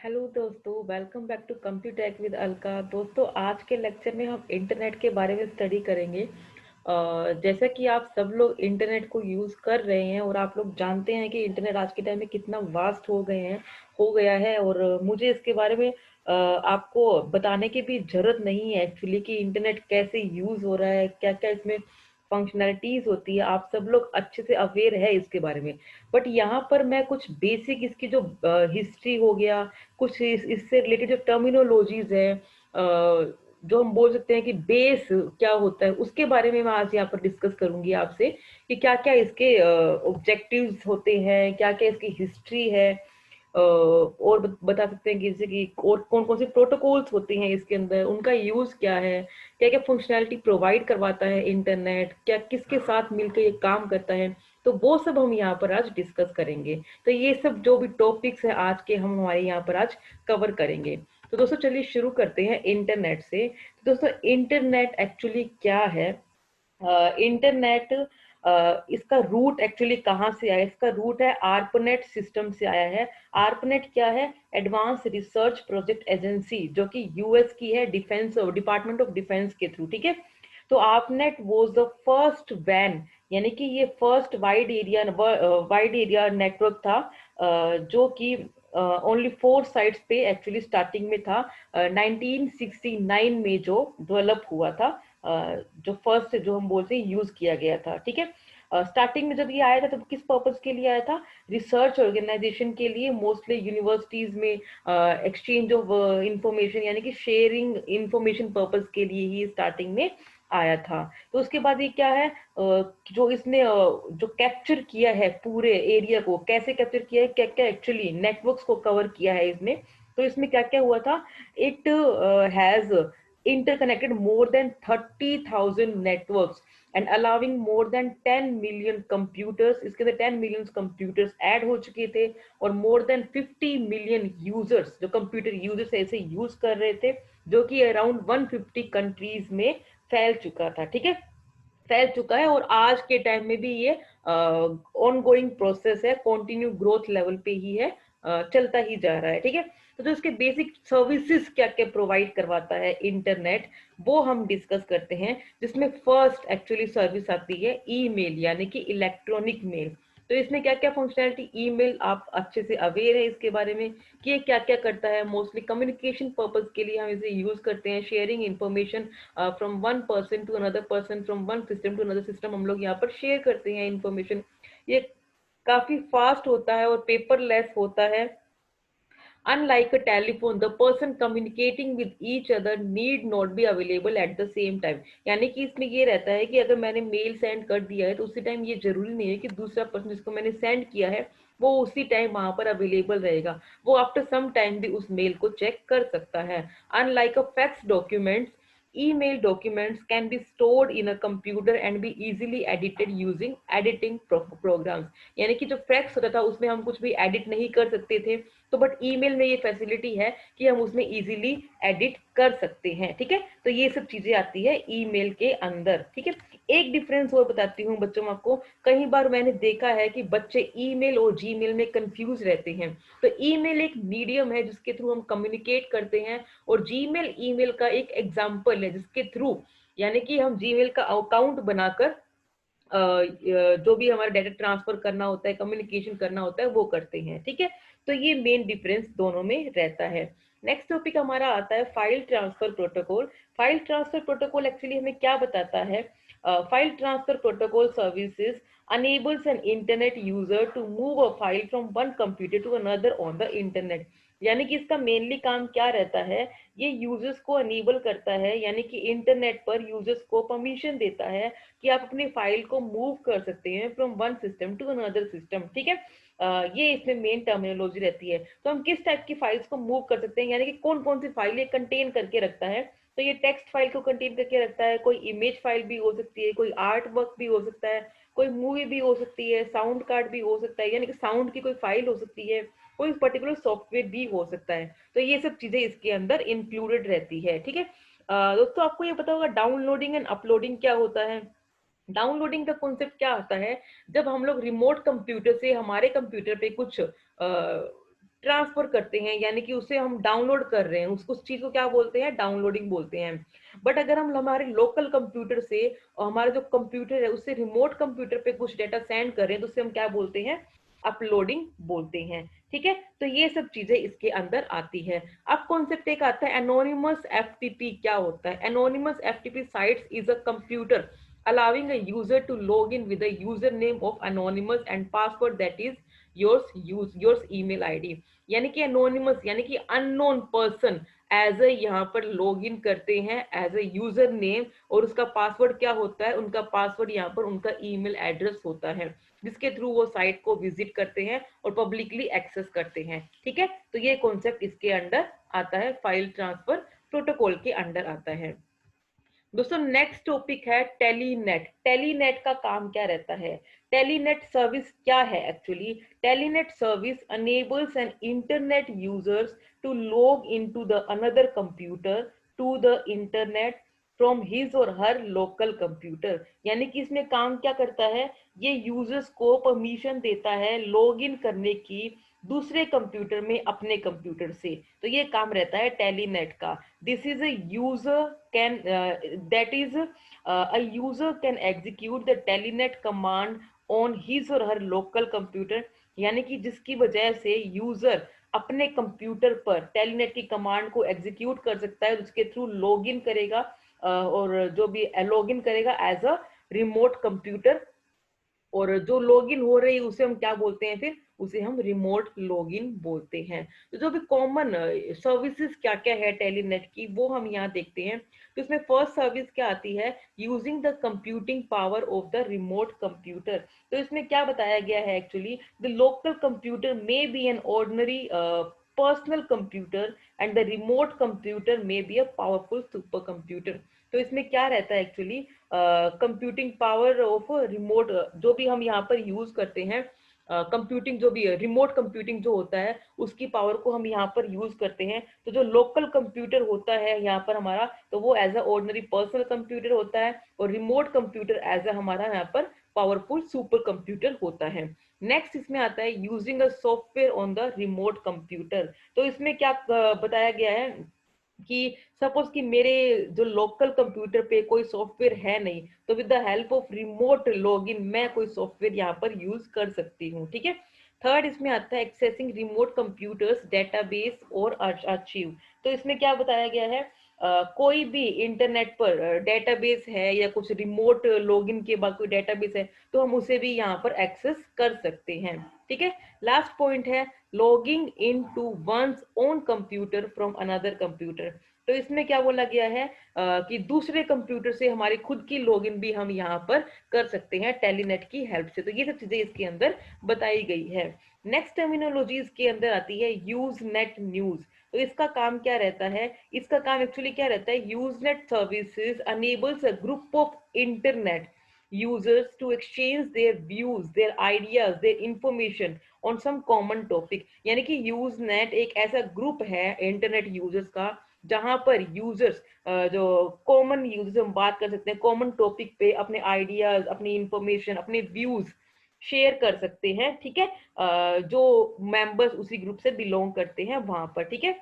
Hello दोस्तों, welcome back to Computech with Alka. दोस्तों, आज के लेक्चर में हम इंटरनेट के बारे में स्टडी करेंगे। जैसा कि आप सब लोग इंटरनेट को यूज़ कर रहे हैं और आप लोग जानते हैं कि इंटरनेट आज के टाइम में कितना वास्ट हो गया है। और मुझे इसके बारे में आपको बताने की भी ज़रूरत नहीं है एक्चुअली कि इंटरनेट कैसे यूज़ हो रहा है, क्या क्या इसमें फंक्शनैलिटीज़ होती है। आप सब लोग अच्छे से अवेयर है इसके बारे में। बट यहाँ पर मैं कुछ बेसिक इसकी जो हिस्ट्री हो गया, कुछ इससे रिलेटेड जो टर्मिनोलॉजीज है, जो हम बोल सकते हैं कि बेस क्या होता है, उसके बारे में मैं आज यहाँ पर डिस्कस करूंगी आपसे कि क्या क्या इसके ऑब्जेक्टिव्स होते हैं, क्या क्या इसकी हिस्ट्री है। और बता सकते हैं कि जैसे कि और कौन कौन से प्रोटोकॉल्स होते हैं इसके अंदर, उनका यूज क्या है, क्या क्या फंक्शनैलिटी प्रोवाइड करवाता है इंटरनेट, क्या किसके साथ मिलकर ये काम करता है। तो वो सब हम यहाँ पर आज डिस्कस करेंगे। तो ये सब जो भी टॉपिक्स है आज के, हम हमारे यहाँ पर आज कवर करेंगे। तो दोस्तों चलिए शुरू करते हैं इंटरनेट से। तो दोस्तों, इंटरनेट एक्चुअली क्या है? इंटरनेट, इसका रूट एक्चुअली कहाँ से आया? इसका रूट है आर्पनेट सिस्टम से आया है। आर्पनेट क्या है? एडवांस रिसर्च प्रोजेक्ट एजेंसी, जो कि यूएस की है, डिफेंस डिपार्टमेंट ऑफ डिफेंस के थ्रू। ठीक है। तो ARPANET was the first van, यानी कि ये फर्स्ट वाइड एरिया नेटवर्क था, जो कि ओनली 4 साइट्स पे एक्चुअली स्टार्टिंग में था। 1969 में जो डेवलप हुआ था, जो फर्स्ट जो हम बोलते हैं यूज किया गया था। ठीक है। स्टार्टिंग में जब ये आया था तब किस पर्पज के लिए आया था? रिसर्च ऑर्गेनाइजेशन के लिए, मोस्टली यूनिवर्सिटीज में एक्सचेंज ऑफ इंफॉर्मेशन, यानी कि शेयरिंग इंफॉर्मेशन पर्पज के लिए ही स्टार्टिंग में आया था। तो उसके बाद ये क्या है, जो इसने जो कैप्चर किया है पूरे एरिया को, कैसे कैप्चर किया है, क्या क्या एक्चुअली नेटवर्क्स को कवर किया है इसने। तो इसमें क्या क्या हुआ था? It has interconnected more than 30,000 networks and allowing more than 10 million computers। इसके अंदर 10 million computers ऐड हो चुके थे, और more than 50 million users, जो कंप्यूटर यूजर्स ऐसे यूज कर रहे थे, जो कि अराउंड 150 कंट्रीज में फैल चुका था। ठीक है। फैल चुका है, और आज के टाइम में भी ये ऑन गोइंग प्रोसेस है, कंटिन्यू ग्रोथ लेवल पे ही है, चलता ही जा रहा है। ठीक है। तो जो इसके बेसिक सर्विसेज क्या क्या प्रोवाइड करवाता है इंटरनेट, वो हम डिस्कस करते हैं। जिसमें फर्स्ट एक्चुअली सर्विस आती है ईमेल, यानी कि इलेक्ट्रॉनिक मेल। तो इसमें क्या क्या फंक्शनैलिटी, ईमेल आप अच्छे से अवेयर है इसके बारे में कि ये क्या क्या करता है। मोस्टली कम्युनिकेशन पर्पज के लिए हम इसे यूज करते हैं, sharing information from one person to another person, from one system to another system, हम लोग यहाँ पर शेयर करते हैं इंफॉर्मेशन। ये काफी फास्ट होता है और पेपरलेस होता है। Unlike a telephone, the person communicating with each other need not be available at the same time। यानी कि इसमें ये रहता है कि अगर मैंने मेल सेंड कर दिया है तो उसी टाइम ये जरूरी नहीं है कि दूसरा पर्सन जिसको मैंने सेंड किया है वो उसी टाइम वहां पर अवेलेबल रहेगा। वो आफ्टर सम टाइम भी उस मेल को चेक कर सकता है। Unlike a fax documents, email documents can be stored in a computer and be easily edited using editing programs। यानी कि जो फैक्स होता था उसमें हम कुछ भी एडिट नहीं कर सकते थे, तो बट ईमेल में ये फैसिलिटी है कि हम उसमें इजीली एडिट कर सकते हैं। ठीक है। तो ये सब चीजें आती है ईमेल के अंदर। ठीक है। एक डिफरेंस और बताती हूँ बच्चों आपको। कई बार मैंने देखा है कि बच्चे ईमेल और जीमेल में कंफ्यूज रहते हैं। तो ईमेल एक मीडियम है जिसके थ्रू हम कम्युनिकेट करते हैं, और जीमेल ईमेल का एक एग्जाम्पल है जिसके थ्रू, यानी कि हम जीमेल का अकाउंट बनाकर जो भी हमारा डाटा ट्रांसफर करना होता है, कम्युनिकेशन करना होता है, वो करते हैं। ठीक है। तो ये मेन डिफरेंस दोनों में रहता है। नेक्स्ट टॉपिक हमारा आता है file transfer protocol. File transfer protocol actually हमें क्या बताता है? File transfer protocol services enables an internet user to move a file from one computer to another on the internet। यानी कि इसका मेनली काम क्या रहता है? ये यूजर्स को अनेबल करता है, यानी कि इंटरनेट पर यूजर्स को परमिशन देता है कि आप अपनी फाइल को मूव कर सकते हैं from one system to another system. ठीक है। ये इसमें मेन टर्मिनोलॉजी रहती है। तो हम किस टाइप की फाइल्स को मूव कर सकते हैं, यानी कि कौन कौन सी फाइल ये कंटेन करके रखता है। तो ये टेक्स्ट फाइल को कंटेन करके रखता है, कोई इमेज फाइल भी हो सकती है, कोई आर्ट वर्क भी हो सकता है, कोई मूवी भी हो सकती है, साउंड कार्ड भी हो सकता है, यानी कि साउंड की कोई फाइल हो सकती है, कोई पर्टिकुलर सॉफ्टवेयर भी हो सकता है। तो ये सब चीजें इसके अंदर इंक्लूडेड रहती है। ठीक है। दोस्तों, आपको ये पता होगा डाउनलोडिंग एंड अपलोडिंग क्या होता है। डाउनलोडिंग का कॉन्सेप्ट क्या आता है? जब हम लोग रिमोट कंप्यूटर से हमारे कंप्यूटर पे कुछ ट्रांसफर करते हैं, यानी कि उसे हम डाउनलोड कर रहे हैं, उसको उस चीज को क्या बोलते हैं, डाउनलोडिंग बोलते हैं। बट अगर हम हमारे लोकल कंप्यूटर से हमारा जो कंप्यूटर है उससे रिमोट कंप्यूटर पे कुछ डेटा सेंड कर रहे हैं तो उसे हम क्या बोलते हैं, अपलोडिंग बोलते हैं। ठीक है, तो ये सब चीजें इसके अंदर आती है। अब कॉन्सेप्ट एक आता है एनोनिमस एफटीपी। क्या होता है anonymous FTP? Sites is a computer allowing a user to log in with a username of anonymous and password that is yours email id। यानी कि एनोनिमस यानी कि अननोन पर्सन एज ए यहाँ पर log in करते हैं as a user name, और उसका पासवर्ड क्या होता है, उनका पासवर्ड यहाँ पर उनका ईमेल एड्रेस होता है, जिसके थ्रू वो साइट को विजिट करते हैं और पब्लिकली एक्सेस करते हैं। ठीक है, तो ये कॉन्सेप्ट इसके अंडर आता है, फाइल ट्रांसफर प्रोटोकॉल के अंडर आता है। दोस्तों नेक्स्ट टॉपिक है टेलीनेट। टेलीनेट का काम क्या रहता है, टेलीनेट सर्विस क्या है actually? Telnet service enables an internet users to log into the another computer to the internet from his or her local computer। यानी कि इसमें काम क्या करता है, ये यूजर्स को परमिशन देता है लॉग इन करने की दूसरे कंप्यूटर में अपने कंप्यूटर से। तो ये काम रहता है टेलीनेट का। This is a user can that is a user can execute the Telnet command on his और हर लोकल कंप्यूटर। यानी कि जिसकी वजह से यूजर अपने कंप्यूटर पर टेलीनेट की कमांड को एग्जीक्यूट कर सकता है, उसके थ्रू लॉग इन करेगा और जो भी लॉग इन करेगा एज अ रिमोट कंप्यूटर, और जो लॉगिन हो रही है उसे हम क्या बोलते हैं, फिर उसे हम रिमोट लॉगिन बोलते हैं। तो जो भी कॉमन सर्विसेज क्या क्या है टेलीनेट की वो हम यहाँ देखते हैं। तो इसमें फर्स्ट सर्विस क्या आती है, using the computing power of the remote computer. तो इसमें क्या बताया गया है actually, the local computer may be an ordinary personal computer and the remote computer may be a powerful super computer. तो इसमें क्या रहता है actually, computing power of remote जो भी हम यहाँ पर यूज करते हैं, कंप्यूटिंग जो भी है रिमोट कंप्यूटिंग जो होता है उसकी पावर को हम यहाँ पर यूज करते हैं। तो जो लोकल कंप्यूटर होता है यहाँ पर हमारा, तो वो as a ordinary personal computer होता है, और रिमोट कंप्यूटर एज अ हमारा यहाँ पर पावरफुल सुपर कंप्यूटर होता है। नेक्स्ट इसमें आता है using a software on the remote computer. तो इसमें क्या बताया गया है कि सपोज कि मेरे जो लोकल कंप्यूटर पे कोई सॉफ्टवेयर है नहीं, तो with the help of remote login मैं कोई सॉफ्टवेयर यहाँ पर यूज कर सकती हूँ। ठीक है, थर्ड इसमें आता है एक्सेसिंग रिमोट कंप्यूटर्स डेटाबेस और आर्चिव। तो इसमें क्या बताया गया है, कोई भी इंटरनेट पर डेटाबेस है या कुछ रिमोट लॉगिन के बाद कोई डेटाबेस है तो हम उसे भी यहाँ पर एक्सेस कर सकते हैं। ठीक है, लास्ट पॉइंट है logging in to one's own computer from another computer. तो इसमें क्या बोला गया है कि दूसरे कंप्यूटर से हमारी खुद की लॉगिन भी हम यहाँ पर कर सकते हैं टेलीनेट की हेल्प से। तो ये सब चीजें इसके अंदर बताई गई है। नेक्स्ट टर्मिनोलॉजी इसके अंदर आती है यूज नेट न्यूज। तो इसका काम क्या रहता है, इसका काम एक्चुअली क्या रहता है, use net services enables a group of internet users to exchange their views, their ideas, their information on some common topic। यानी कि यूजनेट एक ऐसा ग्रुप है इंटरनेट यूजर्स का जहां पर यूजर्स जो कॉमन यूजर्स हम बात कर सकते हैं कॉमन टॉपिक पे अपने आइडियाज, अपनी इंफॉर्मेशन, अपने व्यूज शेयर कर सकते हैं। ठीक है, जो मेंबर्स उसी ग्रुप से बिलोंग करते हैं वहां पर। ठीक है,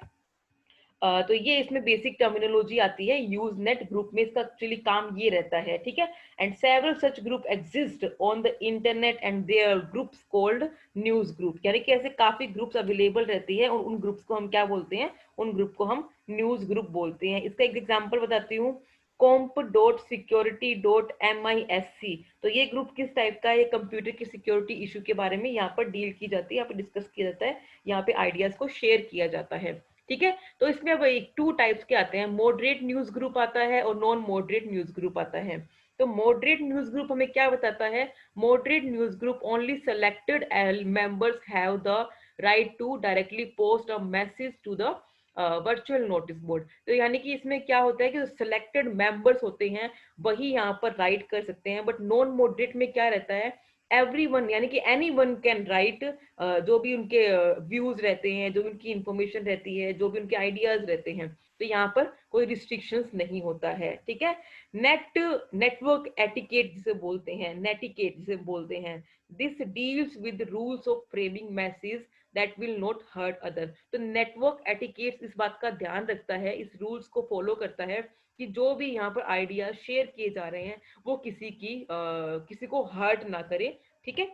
तो ये इसमें बेसिक टर्मिनोलॉजी आती है यूज नेट ग्रुप में, इसका एक्चुअली काम ये रहता है। ठीक है, and several such group exist on the internet and there groups called news group. यानी कि ऐसे काफी ग्रुप्स अवेलेबल रहती है और उन ग्रुप्स को हम क्या बोलते हैं, उन ग्रुप को हम न्यूज ग्रुप बोलते हैं। इसका एक एग्जाम्पल बताती हूँ, comp.security.misc। तो ये ग्रुप किस टाइप का है, ये कंप्यूटर की सिक्योरिटी इशू के बारे में यहाँ पर डील की जाती है, यहाँ पर डिस्कस किया जाता है, यहाँ पे आइडियाज को शेयर किया जाता है। ठीक है, तो इसमें अब एक टू टाइप्स के आते हैं, मॉडरेट न्यूज ग्रुप आता है और नॉन मॉडरेट न्यूज ग्रुप आता है। तो मॉडरेट न्यूज ग्रुप हमें क्या बताता है, moderate news group only selected members have the right to directly post a message to the virtual notice board. तो यानी कि इसमें क्या होता है कि जो सिलेक्टेड मेंबर्स होते हैं वही यहाँ पर राइट कर सकते हैं। बट नॉन मॉडरेट में क्या रहता है, एवरीवन यानी कि एनी वन कैन राइट, जो भी उनके व्यूज रहते हैं, जो भी उनकी इंफॉर्मेशन रहती है, जो भी उनके आइडियाज रहते हैं तो यहाँ पर कोई रिस्ट्रिक्शंस नहीं होता है, ठीक है। नेटवर्क एटिकेट जिसे बोलते हैं, नेटिकेट जिसे बोलते हैं, this deals with rules of framing message that will not hurt other. तो नेटवर्क एटिकेट्स इस बात का ध्यान रखता है, इस रूल्स को फॉलो करता है कि जो भी यहाँ पर आइडिया शेयर किए जा रहे हैं वो किसी को हर्ट ना करे, ठीक है।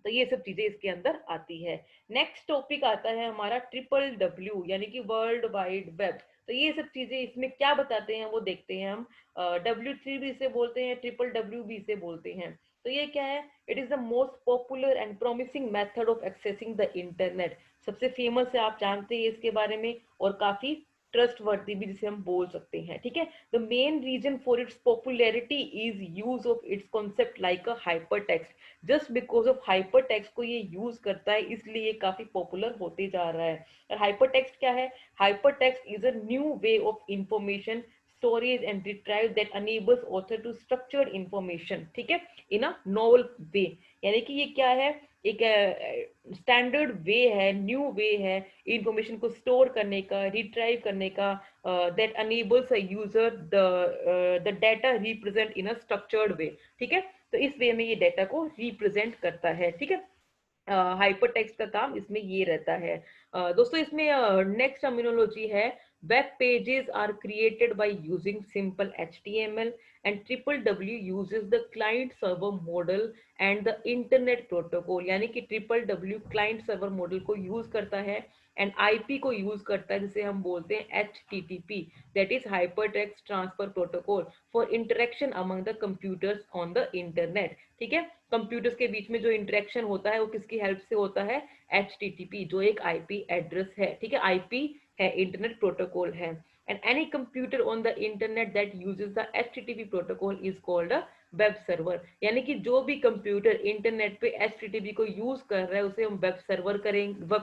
तो ये सब चीजें इसके अंदर आती है। नेक्स्ट टॉपिक आता है हमारा ट्रिपल डब्ल्यू यानी कि वर्ल्ड वाइड वेब। तो ये सब चीजें इसमें क्या बताते हैं वो देखते हैं हम। W3 भी इसे बोलते हैं, ट्रिपल डब्ल्यू भी इसे बोलते हैं। तो ये क्या है? It is the most popular and promising method of accessing the internet. सबसे फेमस है, आप जानते हैं इसके बारे में, और काफी ट्रस्ट वर्दी भी जिसे हम बोल सकते हैं, ठीक है। The main reason for its popularity is use of its concept like a hypertext. Just because of hypertext को ये यूज करता है, इसलिए ये काफी पॉपुलर होते जा रहा है। और हाइपर टेक्स्ट क्या है? Hyper text is a new way of information storage and retrieve that enables author to structure information, ठीक है, इन अ नोवेल वे। यानी कि ये क्या है? एक स्टैंडर्ड वे है, न्यू वे है इंफॉर्मेशन को स्टोर करने का, रिट्राइव करने का, that enables a user the data represent in a structured way, ठीक है। तो इस वे में ये डेटा को रिप्रेजेंट करता है, ठीक है। हाइपर टेक्स्ट का काम इसमें ये रहता है। दोस्तों इसमें नेक्स्ट टर्मिनोलॉजी है, web pages are created by using simple HTML and triple W uses the client server model and the internet protocol. यानी कि triple W client server model को यूज करता है एंड IP को यूज करता है, जिसे हम बोलते हैं HTTP, that is hyper text transfer protocol, for interaction among the computers on the internet, ठीक है। कंप्यूटर्स के बीच में जो इंटरेक्शन होता है वो किसकी हेल्प से होता है? HTTP, जो एक IP एड्रेस है, ठीक है, IP है, इंटरनेट प्रोटोकॉल है। And any computer on the internet that uses the HTTP protocol is called a web server. यानी कि जो भी कंप्यूटर इंटरनेट पे HTTP को यूज कर रहा है उसे हम वेब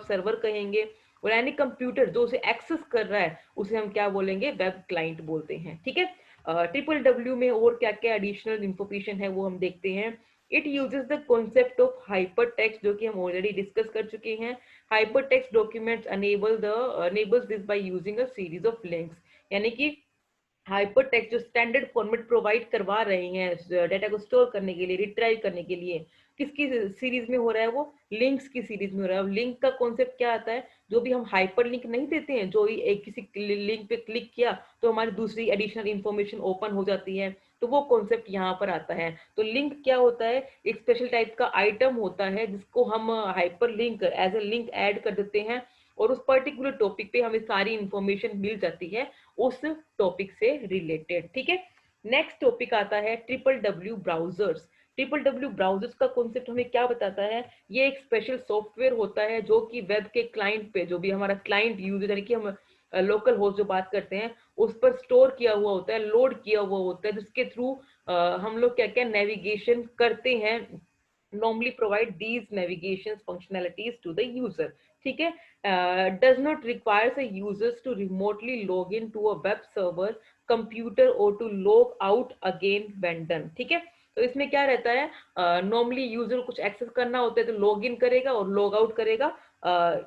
सर्वर कहेंगे। और एनी कंप्यूटर जो उसे एक्सेस कर रहा है उसे हम क्या बोलेंगे? वेब क्लाइंट बोलते हैं, ठीक है। ट्रिपल डब्ल्यू में और क्या क्या एडिशनल इंफॉर्मेशन है वो हम देखते हैं। It uses the concept of hyper text, जो कि हम ऑलरेडी डिस्कस कर चुके हैं। Hyper text documents enables this by using a series of links. यानी कि हाइपर टेक्स्ट जो स्टैंडर्ड फॉर्मेट प्रोवाइड करवा रहे हैं डेटा को स्टोर करने के लिए, रिट्राइव करने के लिए, किसकी सीरीज में हो रहा है? वो लिंक्स की सीरीज में हो रहा है। लिंक का कॉन्सेप्ट क्या आता है? जो भी हम हाइपर लिंक नहीं देते हैं, जो ही एक किसी लिंक पे क्लिक किया तो हमारी दूसरी एडिशनल इंफॉर्मेशन ओपन हो जाती है, तो वो कॉन्सेप्ट यहाँ पर आता है। तो लिंक क्या होता है? एक स्पेशल टाइप का आइटम होता है जिसको हम hyperlink as a link add कर देते हैं, और उस पर्टिकुलर टॉपिक पे हमें सारी इंफॉर्मेशन मिल जाती है उस टॉपिक से रिलेटेड, ठीक है। नेक्स्ट टॉपिक आता है triple W browsers. Triple W browsers का कॉन्सेप्ट हमें क्या बताता है? ये एक स्पेशल सॉफ्टवेयर होता है जो कि वेब के क्लाइंट पे, जो भी हमारा क्लाइंट यूज यानी कि हम लोकल होस्ट जो बात करते हैं उस पर स्टोर किया हुआ होता है, लोड किया हुआ होता है, जिसके थ्रू हम लोग क्या क्या नेविगेशन करते हैं। normally provide these navigation functionalities to the user, ठीक है। Does not require the users to remotely log in to a web server computer or to log out again when done, ठीक है। तो इसमें क्या रहता है? नॉर्मली यूजर को कुछ एक्सेस करना होता है तो लॉग इन करेगा और लॉग आउट करेगा।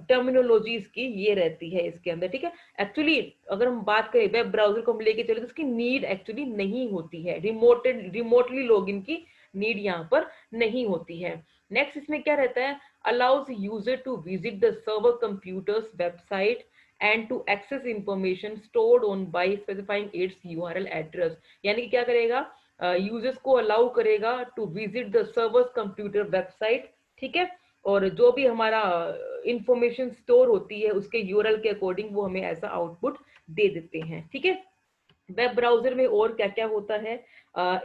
टर्मिनोलॉजी इसकी ये रहती है इसके अंदर, ठीक है। एक्चुअली अगर हम बात करें वेब ब्राउजर को हम लेके चले तो उसकी नीड एक्चुअली नहीं होती है, रिमोटली लॉग इन की नीड यहाँ पर नहीं होती है। नेक्स्ट इसमें क्या रहता है? allows user to visit the server computer's website and to access information stored on by specifying its URL address। यानी कि क्या करेगा? यूजर्स को अलाउ करेगा to visit the server's computer website, ठीक है। और जो भी हमारा इंफॉर्मेशन स्टोर होती है उसके यूआरएल के अकॉर्डिंग वो हमें ऐसा आउटपुट दे देते हैं, ठीक है। वेब ब्राउजर में और क्या क्या होता है?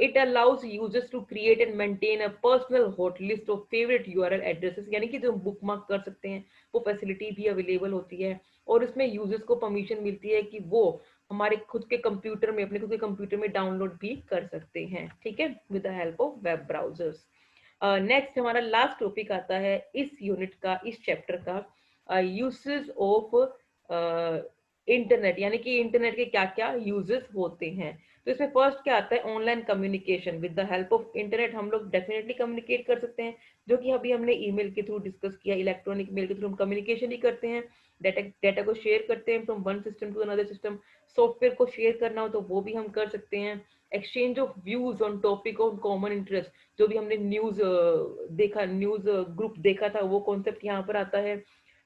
It allows users to create and maintain a personal hot list of favourite URL addresses. यानी कि जो हम बुक मार्क कर सकते हैं वो फैसिलिटी भी अवेलेबल होती है, और इसमें यूजर्स को परमिशन मिलती है कि वो हमारे खुद के कंप्यूटर में, अपने खुद के कंप्यूटर में डाउनलोड भी कर सकते हैं, ठीक है, with the help of web browsers. Next हमारा लास्ट टॉपिक आता है इस यूनिट का, इस चैप्टर का, यूसेस ऑफ इंटरनेट। यानी कि इंटरनेट के क्या क्या यूजेस होते हैं। तो तो इसमें फर्स्ट क्या आता है, online communication. With the help of internet हम लोग डेफिनेटली कम्युनिकेट कर सकते हैं, जो कि अभी हमने ईमेल के थ्रू डिस्कस किया, इलेक्ट्रॉनिक मेल के थ्रू हम कम्युनिकेशन ही करते हैं, डाटा डाटा को शेयर करते हैं from one system to another system. Software को शेयर करना हो तो वो भी हम कर सकते हैं। Exchange of views on topic on common interest, जो भी हमने न्यूज देखा, न्यूज ग्रुप देखा था, वो कॉन्सेप्ट यहाँ पर आता है।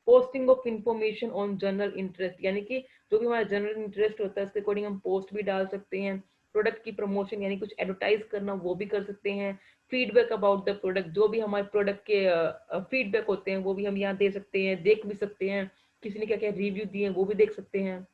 Posting of information on general interest, यानी कि जो भी हमारा जनरल इंटरेस्ट होता है उसके अकॉर्डिंग हम पोस्ट भी डाल सकते हैं। प्रोडक्ट की प्रमोशन यानी कुछ एडवर्टाइज करना, वो भी कर सकते हैं। फीडबैक अबाउट द प्रोडक्ट, जो भी हमारे प्रोडक्ट के फीडबैक होते हैं वो भी हम यहाँ दे सकते हैं, देख भी सकते हैं, किसी ने क्या क्या रिव्यू दिए वो भी देख सकते हैं।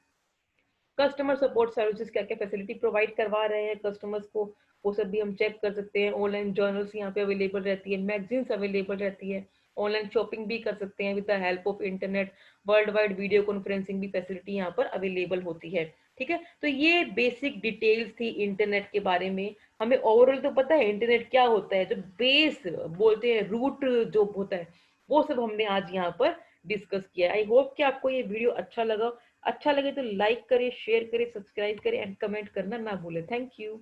कस्टमर सपोर्ट सर्विसेज, क्या क्या फैसिलिटी प्रोवाइड करवा रहे हैं कस्टमर्स को, वो सब भी हम चेक कर सकते हैं। ऑनलाइन जर्नल्स यहाँ पे अवेलेबल रहती है, मैगजीन्स अवेलेबल रहती है, ऑनलाइन शॉपिंग भी कर सकते हैं with the help of internet. World wide video conferencing भी फैसिलिटी यहाँ पर अवेलेबल होती है। ठीक है, तो ये बेसिक डिटेल्स थी इंटरनेट के बारे में। हमें ओवरऑल तो पता है इंटरनेट क्या होता है, जो बेस बोलते हैं, रूट जो होता है, वो सब हमने आज यहाँ पर डिस्कस किया। आई होप कि आपको ये वीडियो अच्छा लगा। अच्छा लगे तो लाइक करें, शेयर करें, सब्सक्राइब करें एंड कमेंट करना ना भूलें। Thank you.